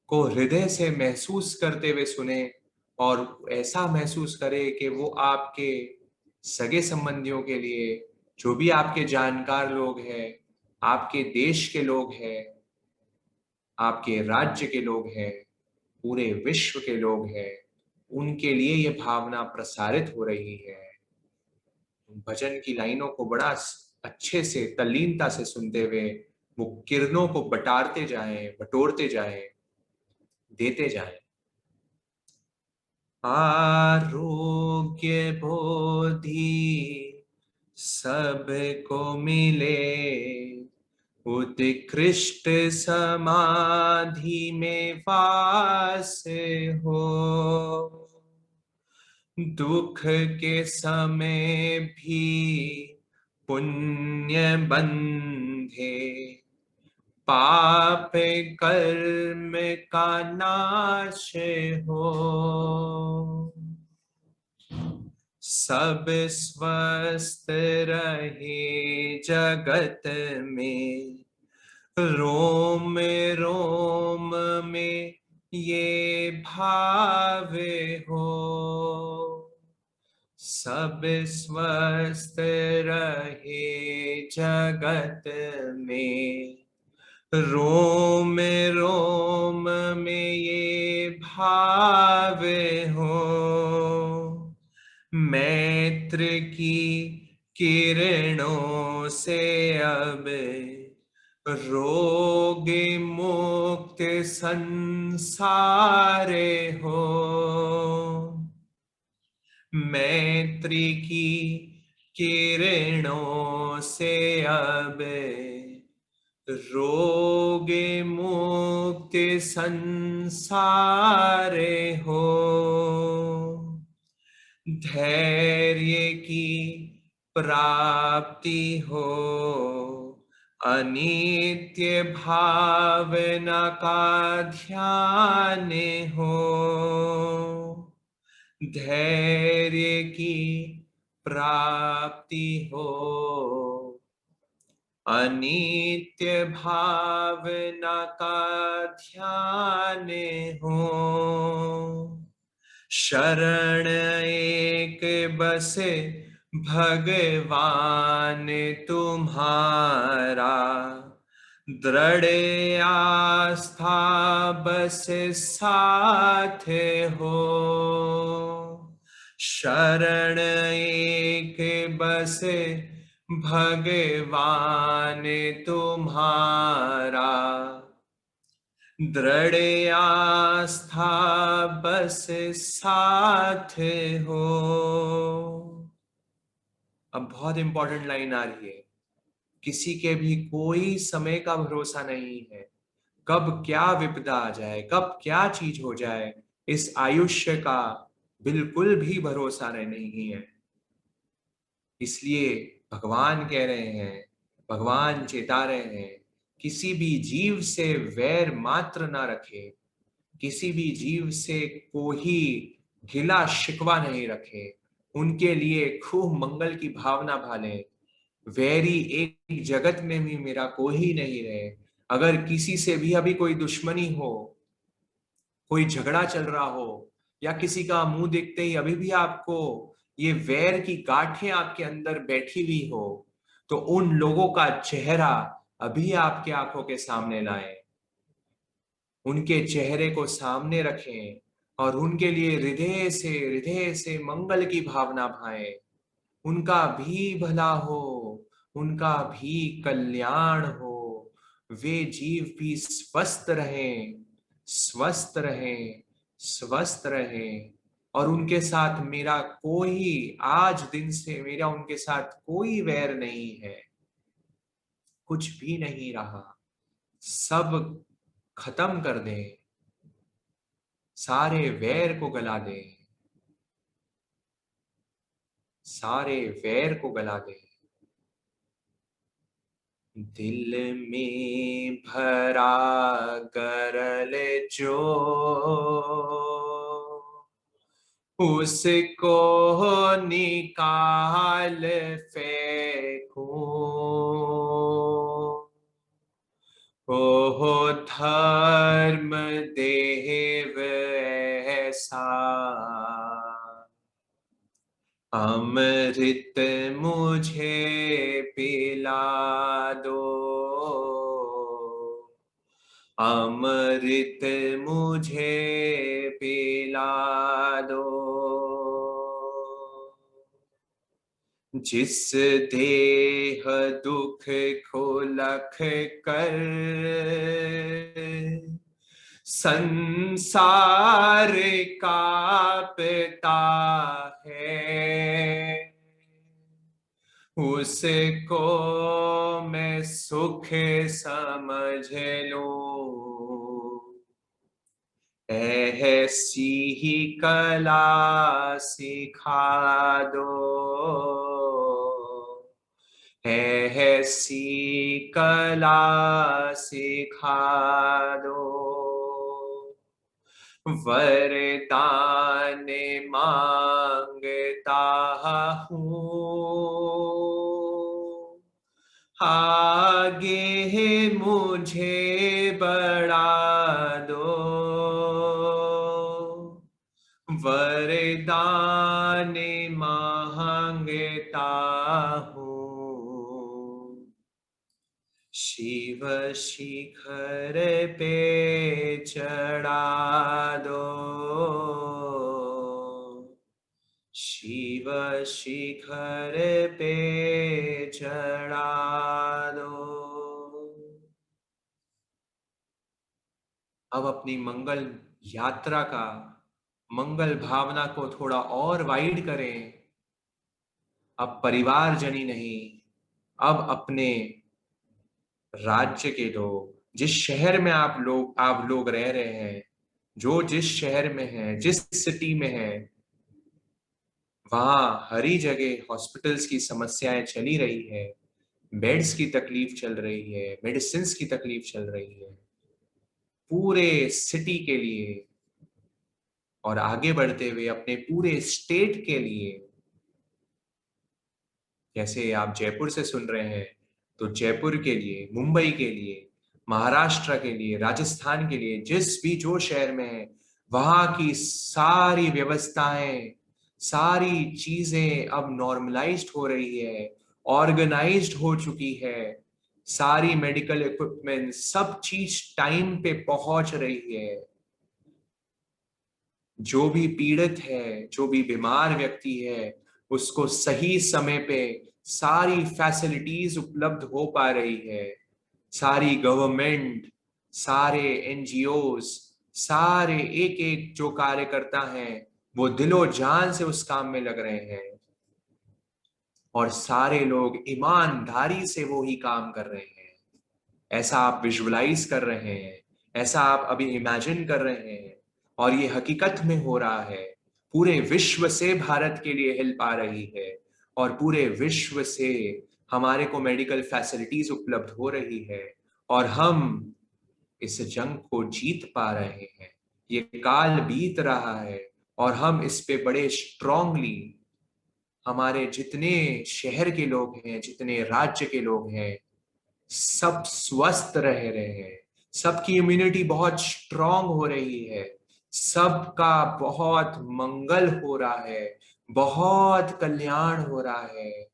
को हृदय से महसूस करते हुए सुने और ऐसा महसूस करें कि वो आपके सगे संबंधियों के लिए, जो भी आपके जानकार लोग हैं, आपके देश के लोग हैं, आपके राज्य के लोग हैं, पूरे विश्व के लोग हैं, उनके लिए ये भावना प्रसारित हो रही है। भजन की लाइनों को बड़ा अच्छे से तल्लीनता से सुनते हुए वो किरणों को बटारते जाएं, बटोरते जाएं, देते जाएं। आरोग्य बोधि सबको मिले, उत्कृष्ट समाधि में वास हो। दुख के समय भी पुण्य बंधे, पाप कर्म का नाश हो। सब स्वस्थ रहे जगत में, रोम रोम में ये भाव हो। सब स्वस्थ रहे जगत में, रोम रोम में ये भाव हो। मैत्र की किरणों से अब रोग मुक्त संसारे हो। मैत्री की किरणों से अब रोगे मुक्ति संसारे हो, धैर्य की प्राप्ति हो, अनित्य भावना का ध्यान हो, धैर्य की प्राप्ति हो, अनित्य भावना का ध्यान हो, शरण एक बस भगवान तुम्हारा, दृढ़ आस्था बस साथ हो, शरण एक बस भगवान तुम्हारा, दृढ़ आस्था बस साथ हो। अब बहुत इंपॉर्टेंट लाइन आ रही है, किसी के भी कोई समय का भरोसा नहीं है, कब क्या विपदा आ जाए, कब क्या चीज हो जाए, इस आयुष्य का बिल्कुल भी भरोसा नहीं है। इसलिए भगवान कह रहे हैं, भगवान चेता रहे हैं, किसी भी जीव से वैर मात्र ना रखे, किसी भी जीव से कोई गिला शिकवा नहीं रखे, उनके लिए खूब मंगल की भावना भाले। वैरी एक जगत में भी मेरा कोई नहीं रहे। अगर किसी से भी अभी कोई दुश्मनी हो, कोई झगड़ा चल रहा हो, या किसी का मुंह देखते ही अभी भी आपको ये वैर की गांठें आपके अंदर बैठी हुई हो, तो उन लोगों का चेहरा अभी आपके आंखों के सामने लाएं, उनके चेहरे को सामने रखें और उनके लिए हृदय से मंगल की भावना भाएं। उनका भी भला हो, उनका भी कल्याण हो, वे जीव भी स्वस्थ रहें, स्वस्थ रहें, स्वस्थ रहें। और उनके साथ मेरा कोई, आज दिन से मेरा उनके साथ कोई वैर नहीं है, कुछ भी नहीं रहा, सब खत्म कर दें, सारे वैर को गला दें, सारे वैर को गला दें। दिल में भरा गरल जो, उसको निकाल फेंको, ओहो धर्म देव ऐसा, अमृत मुझे पिला दो, अमृत मुझे पिला दो। जिस देह दुख को लख कर संसार कांपता है, उसको मैं सुख समझ लूं, ऐसी ही कला सिखा दो, ऐसी कला सिखा दो। वरदान मांगता हूँ, आगे मुझे बढ़ा दो, वरदान मांगता हूँ, शिव शिखर पे चढ़ा दो, शिव शिखर पे चढ़ा दो। अब अपनी मंगल यात्रा का, मंगल भावना को थोड़ा और वाइड करें। अब परिवार जनी नहीं, अब अपने राज्य के लोग, जिस शहर में आप लोग रह रहे हैं, जो जिस शहर में है, जिस सिटी में है, वहां हरी जगह हॉस्पिटल्स की समस्याएं चली रही है, बेड्स की तकलीफ चल रही है, मेडिसिन की तकलीफ चल रही है, पूरे सिटी के लिए और आगे बढ़ते हुए अपने पूरे स्टेट के लिए। जैसे आप जयपुर से सुन रहे हैं, तो जयपुर के लिए, मुंबई के लिए, महाराष्ट्र के लिए, राजस्थान के लिए, जिस भी जो शहर में है, वहां की सारी व्यवस्थाएं, सारी चीजें अब नॉर्मलाइज्ड हो रही है, ऑर्गेनाइज्ड हो चुकी है, सारी मेडिकल इक्विपमेंट, सब चीज टाइम पे पहुंच रही है। जो भी पीड़ित है, जो भी बीमार व्यक्ति है, उसको सही समय पे सारी फैसिलिटीज उपलब्ध हो पा रही है। सारी गवर्नमेंट, सारे एनजीओज, सारे एक एक जो कार्यकर्ता हैं, वो दिलो जान से उस काम में लग रहे हैं और सारे लोग ईमानदारी से वो ही काम कर रहे हैं। ऐसा आप विजुअलाइज कर रहे हैं, ऐसा आप अभी इमेजिन कर रहे हैं और ये हकीकत में हो रहा है। पूरे विश्व से भारत के लिए हेल्प आ रही है और पूरे विश्व से हमारे को मेडिकल फैसिलिटीज उपलब्ध हो रही है और हम इस जंग को जीत पा रहे हैं। ये काल बीत रहा है और हम इस पे बड़े स्ट्रांगली, हमारे जितने शहर के लोग हैं, जितने राज्य के लोग हैं, सब स्वस्थ रह रहे हैं, सबकी इम्यूनिटी बहुत स्ट्रांग हो रही है, सबका बहुत मंगल हो रहा है, बहुत कल्याण हो रहा है।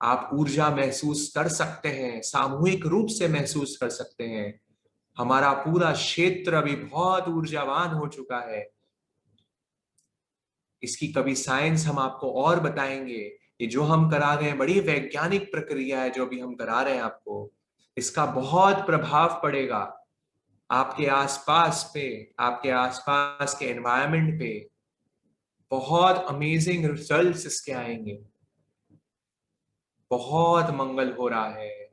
आप ऊर्जा महसूस कर सकते हैं, सामूहिक रूप से महसूस कर सकते हैं। हमारा पूरा क्षेत्र अभी बहुत ऊर्जावान हो चुका है। इसकी कभी साइंस हम आपको और बताएंगे। ये जो हम करा रहे हैं बड़ी वैज्ञानिक प्रक्रिया है, जो भी हम करा रहे हैं आपको, इसका बहुत प्रभाव पड़ेगा आपके आसपास पे, आपके आसपास के एनवायरनमेंट पे। बहुत अमेजिंग रिजल्ट्स इसके आएंगे। बहुत मंगल हो रहा है,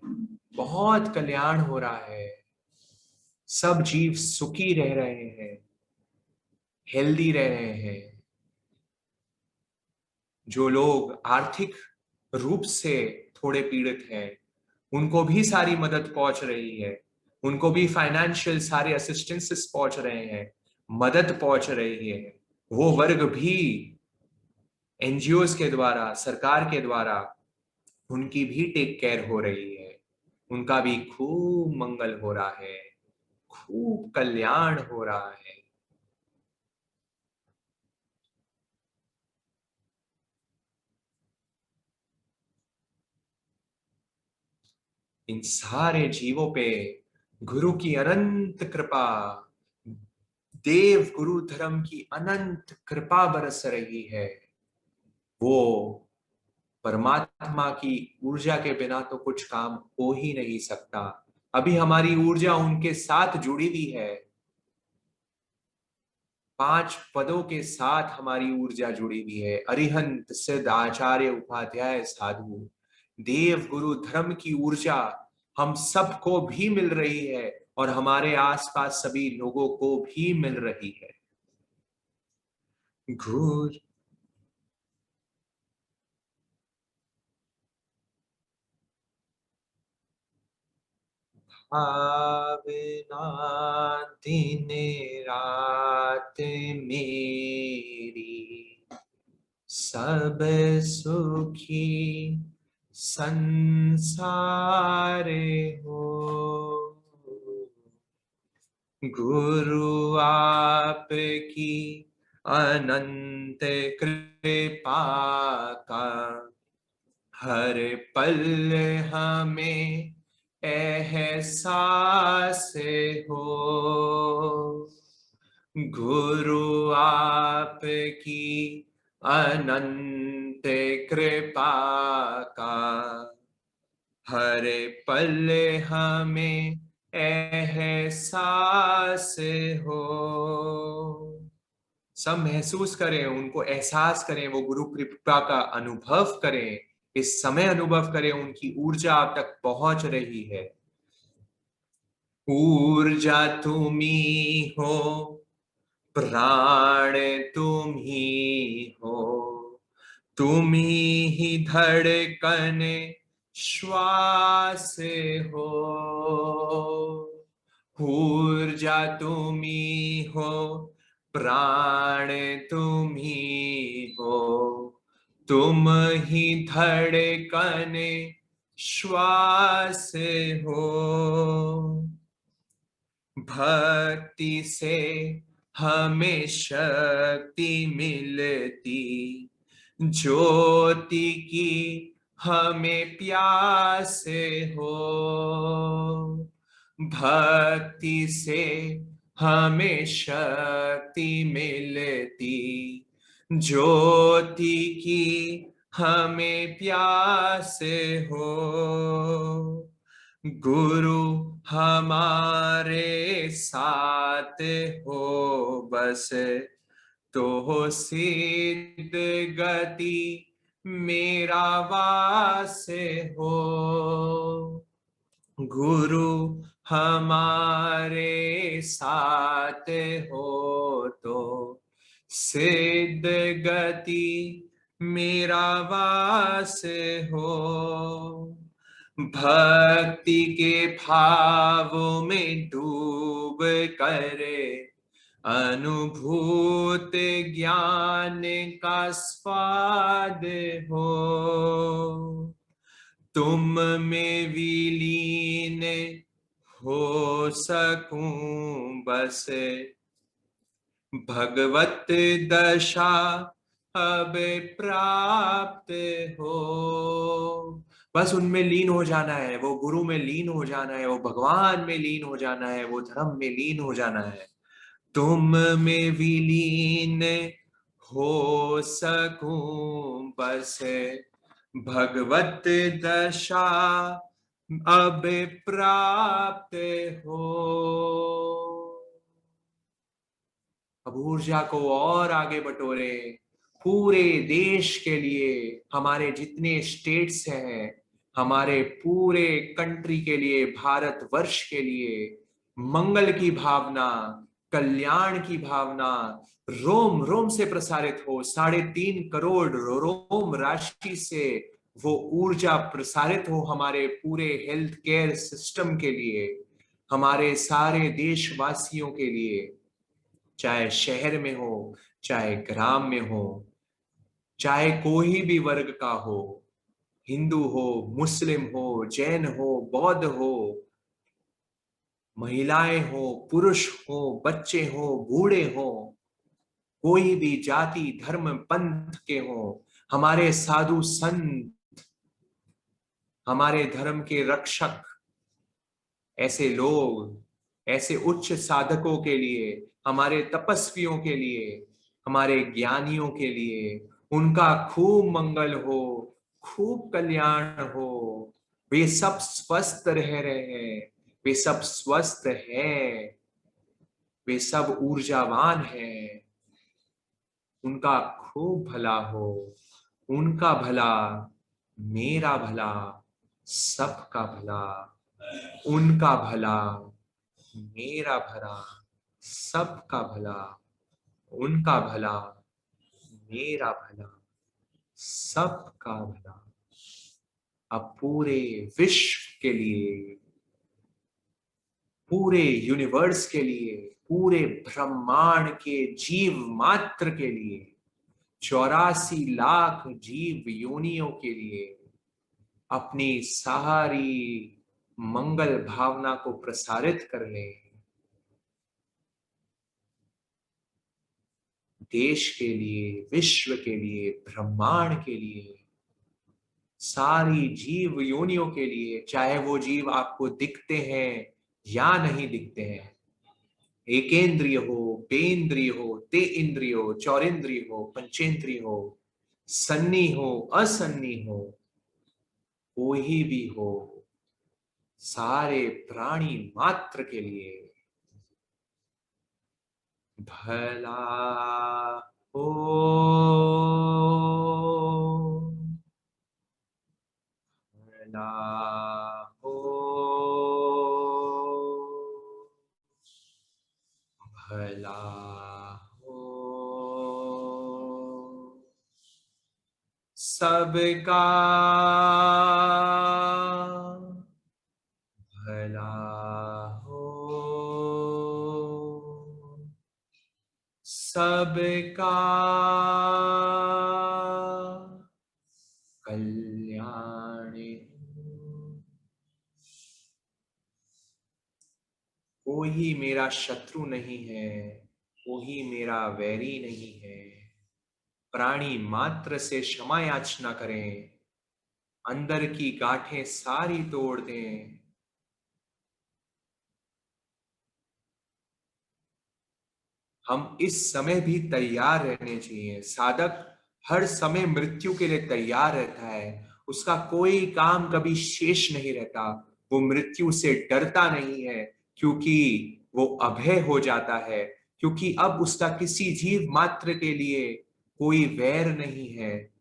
बहुत कल्याण हो रहा है, सब जीव सुखी रह रहे हैं, हेल्दी रह रहे हैं। जो लोग आर्थिक रूप से थोड़े पीड़ित हैं, उनको भी सारी मदद पहुंच रही है, उनको भी फाइनेंशियल सारे असिस्टेंसेस पहुंच रहे हैं, मदद पहुंच रही है। वो वर्ग भी एनजीओज के द्वारा, सरकार के द्वारा, उनकी भी टेक केयर हो रही है, उनका भी खूब मंगल हो रहा है, खूब कल्याण हो रहा है। इन सारे जीवों पे गुरु की अनंत कृपा, देव गुरु धर्म की अनंत कृपा बरस रही है। वो परमात्मा की ऊर्जा के बिना तो कुछ काम हो ही नहीं सकता। अभी हमारी ऊर्जा उनके साथ जुड़ी हुई है, 5 पदों के साथ हमारी ऊर्जा जुड़ी हुई है। अरिहंत सिद्ध आचार्य उपाध्याय साधु, देव गुरु धर्म की ऊर्जा हम सबको भी मिल रही है और हमारे आसपास सभी लोगों को भी मिल रही है। गुरु भावना दिन रात मेरी, सब सुखी संसार हो। गुरु आपकी अनंत कृपा का हर पल हमें एहसास हो। गुरु आपकी अनंत कृपा का हर पल हमें एहसास हो। सब महसूस करें, उनको एहसास करें, वो गुरु कृपा का अनुभव करें इस समय अनुभव करें उनकी ऊर्जा आप तक पहुंच रही है। ऊर्जा तुम्ही हो, प्राण तुम्ही हो, तुम्ही ही धड़कन श्वास हो। ऊर्जा तुम्ही हो, प्राण तुम्ही हो, तुम ही धड़कन श्वास हो। भक्ति से हमें शक्ति मिलती, ज्योति की हमें प्यास हो। भक्ति से हमें शक्ति मिलती, ज्योति की हमें प्यास हो। गुरु हमारे साथ हो बस, तो सिद्ध गति मेरा वास हो। गुरु हमारे साथ हो तो सिद्ध गति मेरा वास हो। भक्ति के भाव में डूब कर अनुभूत ज्ञान का स्वाद हो। तुम में विलीन हो सकूं बस, भगवत दशा अब प्राप्त हो। बस उनमें लीन हो जाना है, वो गुरु में लीन हो जाना है, वो भगवान में लीन हो जाना है, वो धर्म में लीन हो जाना है। तुम में विलीन हो सकूं बस, भगवत दशा अब प्राप्त हो। अब ऊर्जा को और आगे बटोरे, पूरे देश के लिए, हमारे जितने स्टेट्स हैं, हमारे पूरे कंट्री के लिए, भारत वर्ष के लिए मंगल की भावना, कल्याण की भावना रोम रोम से प्रसारित हो। 3.5 करोड़ रोम राशि से वो ऊर्जा प्रसारित हो हमारे पूरे हेल्थ केयर सिस्टम के लिए, हमारे सारे देशवासियों के लिए, चाहे शहर में हो, चाहे ग्राम में हो, चाहे कोई भी वर्ग का हो, हिंदू हो, मुस्लिम हो, जैन हो, बौद्ध हो, महिलाएं हो, पुरुष हो, बच्चे हो, बूढ़े हो, कोई भी जाति धर्म पंथ के हो, हमारे साधु संत, हमारे धर्म के रक्षक, ऐसे लोग, ऐसे उच्च साधकों के लिए, हमारे तपस्वियों के लिए, हमारे ज्ञानियों के लिए, उनका खूब मंगल हो, खूब कल्याण हो। वे सब स्वस्थ रह रहे हैं, वे सब स्वस्थ हैं, वे सब ऊर्जावान हैं। उनका खूब भला हो, उनका भला, मेरा भला, सबका भला। उनका भला, मेरा भला, सबका भला। उनका भला, मेरा भला, सबका भला। अब पूरे विश्व के लिए, पूरे यूनिवर्स के लिए, पूरे ब्रह्मांड के जीव मात्र के लिए, 84 लाख जीव योनियों के लिए अपनी सारी मंगल भावना को प्रसारित कर ले। देश के लिए, विश्व के लिए, ब्रह्मांड के लिए, सारी जीव योनियों के लिए, चाहे वो जीव आपको दिखते हैं या नहीं दिखते हैं, एकेंद्रिय हो, बेंद्रिय हो, ते इंद्रिय हो, चौरेंद्रिय हो, पंचेंद्रिय हो, सन्नी हो, असन्नी हो, कोई भी हो, सारे प्राणी मात्र के लिए भला हो। सबका भला हो, सबका कल्याण हो। कोई मेरा शत्रु नहीं है, कोई मेरा वैरी नहीं है। प्राणी मात्र से क्षमा याचना करें, अंदर की गांठें सारी तोड़ दें। हम इस समय भी तैयार रहने चाहिए। साधक हर समय मृत्यु के लिए तैयार रहता है, उसका कोई काम कभी शेष नहीं रहता। वो मृत्यु से डरता नहीं है, क्योंकि वो अभय हो जाता है, क्योंकि अब उसका किसी जीव मात्र के लिए कोई वैर नहीं है।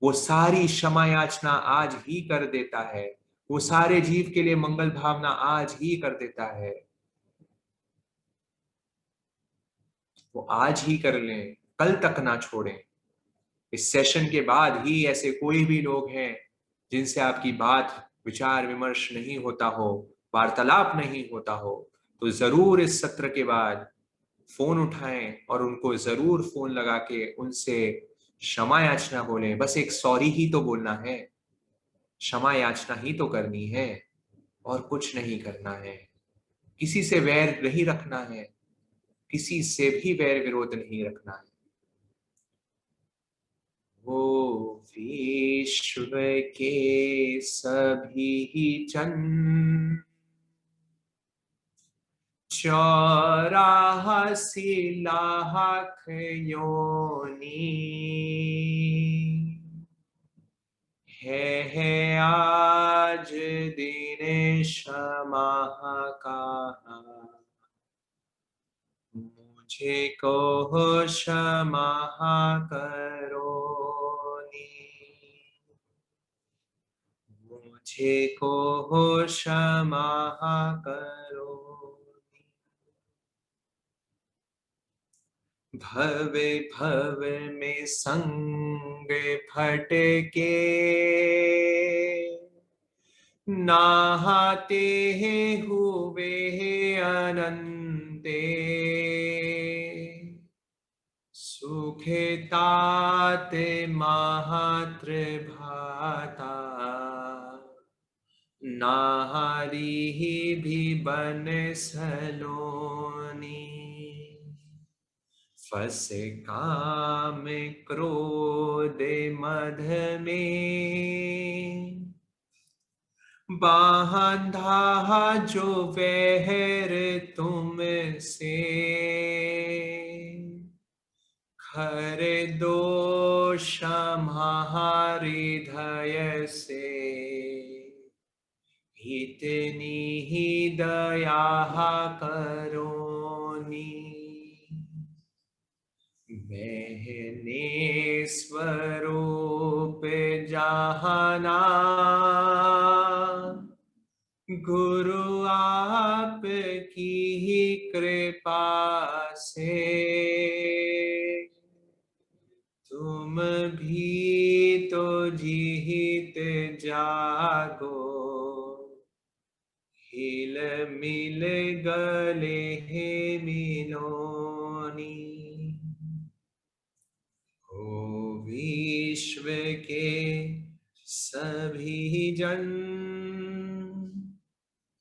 वो सारी क्षमा याचना आज ही कर देता है, वो सारे जीव के लिए मंगल भावना आज ही कर देता है। वो आज ही कर लें, कल तक ना छोड़ें। इस सेशन के बाद ही ऐसे कोई भी लोग हैं जिनसे आपकी बात विचार विमर्श नहीं होता हो, वार्तालाप नहीं होता हो, तो जरूर इस सत्र के बाद फोन उठाएं और उनको जरूर फोन लगा के उनसे क्षमा याचना बोलें। बस एक सॉरी ही तो बोलना है, क्षमा याचना ही तो करनी है, और कुछ नहीं करना है। किसी से वैर नहीं रखना है, किसी से भी वैर विरोध नहीं रखना है। वो विश्व के सभी जन 84 लाख योनि है आज दिन क्षमा का। मुझे को क्षमा करो नी, मुझे को क्षमा करो नी। भव भव में संग फटके नहाते हुए अनंते, सुखे ताते मात्र भाता, नाहरी भी बन सलोनी। फस काम क्रोध मध में, बांधा जो वहर तुमसे, खर दोष हृदय से, इतनी ही दया करोनी। मैंने स्वरूप जहाना, गुरु आप की ही कृपा से, तुम भी तो जीत जागो, हिल मिल गले मिलोनी। ओ विश्व के सभी जन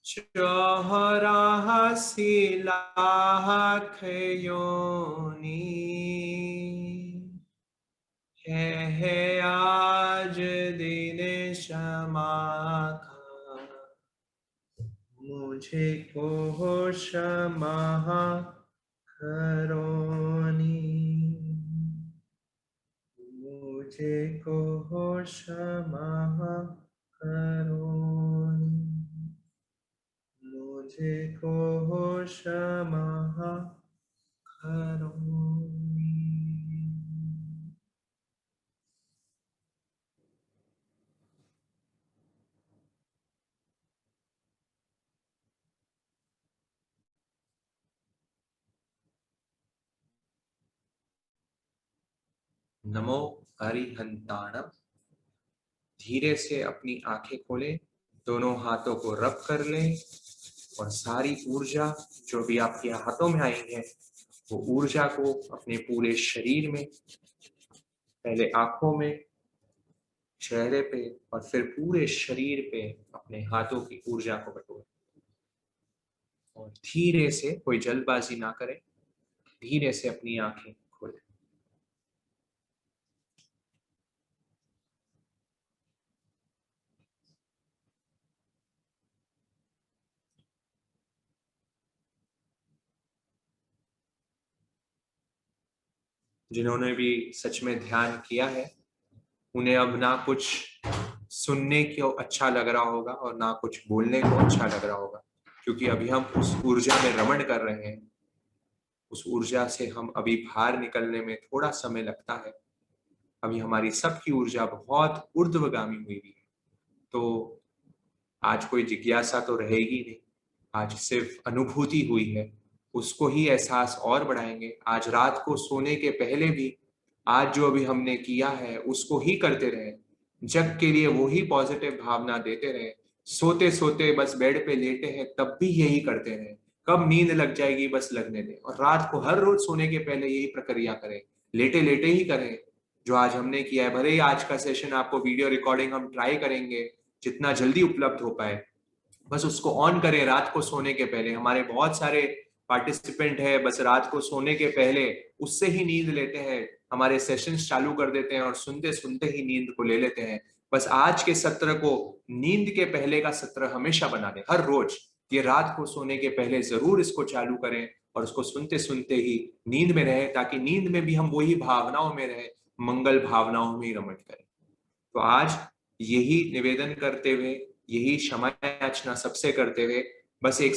84 लाख योनि है आज दिन क्षमा का। मुझे को क्षमा करोनी, मुझे को क्षमा करोनी, मुझे को क्षमा करोनी। नमो हरिहंताणम। धीरे से अपनी आंखें खोलें, दोनों हाथों को रब कर लें और सारी ऊर्जा जो भी आपके हाथों में आई है वो ऊर्जा को अपने पूरे शरीर में, पहले आंखों में, चेहरे पे और फिर पूरे शरीर पे अपने हाथों की ऊर्जा को बटोरें और धीरे से, कोई जल्दबाजी ना करें, धीरे से अपनी आंखें खोलें। जिन्होंने भी सच में ध्यान किया है उन्हें अब ना कुछ सुनने को अच्छा लग रहा होगा और ना कुछ बोलने को अच्छा लग रहा होगा, क्योंकि अभी हम उस ऊर्जा में रमण कर रहे हैं। उस ऊर्जा से हम अभी बाहर निकलने में थोड़ा समय लगता है। अभी हमारी सबकी ऊर्जा बहुत ऊर्ध्वगामी हुई है। तो आज कोई जिज्ञासा तो रहेगी नहीं, आज सिर्फ अनुभूति हुई है, उसको ही एहसास और बढ़ाएंगे। आज रात को सोने के पहले भी आज जो अभी हमने किया है उसको ही करते रहे, जग के लिए वो ही पॉजिटिव भावना देते रहे। सोते सोते बस बेड पे लेटे हैं तब भी यही करते रहे, कब नींद लग जाएगी बस लगने दें, और रात को हर रोज सोने के पहले यही प्रक्रिया करें, लेटे लेटे ही करें जो आज हमने किया है। भले ही आज का सेशन आपको वीडियो रिकॉर्डिंग हम ट्राई करेंगे जितना जल्दी उपलब्ध हो पाए, बस उसको ऑन करें रात को सोने के पहले। हमारे बहुत सारे पार्टिसिपेंट है बस रात को सोने के पहले उससे ही नींद लेते हैं, हमारे सेशंस चालू कर देते हैं और सुनते सुनते ही नींद को ले लेते हैं। बस आज के सत्र को नींद के पहले का सत्र हमेशा बना दें, हर रोज ये रात को सोने के पहले जरूर इसको चालू करें और उसको सुनते सुनते ही नींद में रहे, ताकि नींद में भी हम वही भावनाओं में रहे, मंगल भावनाओं में ही रमण करें। तो आज यही निवेदन करते हुए, यही क्षमा याचना सबसे करते हुए, बस एक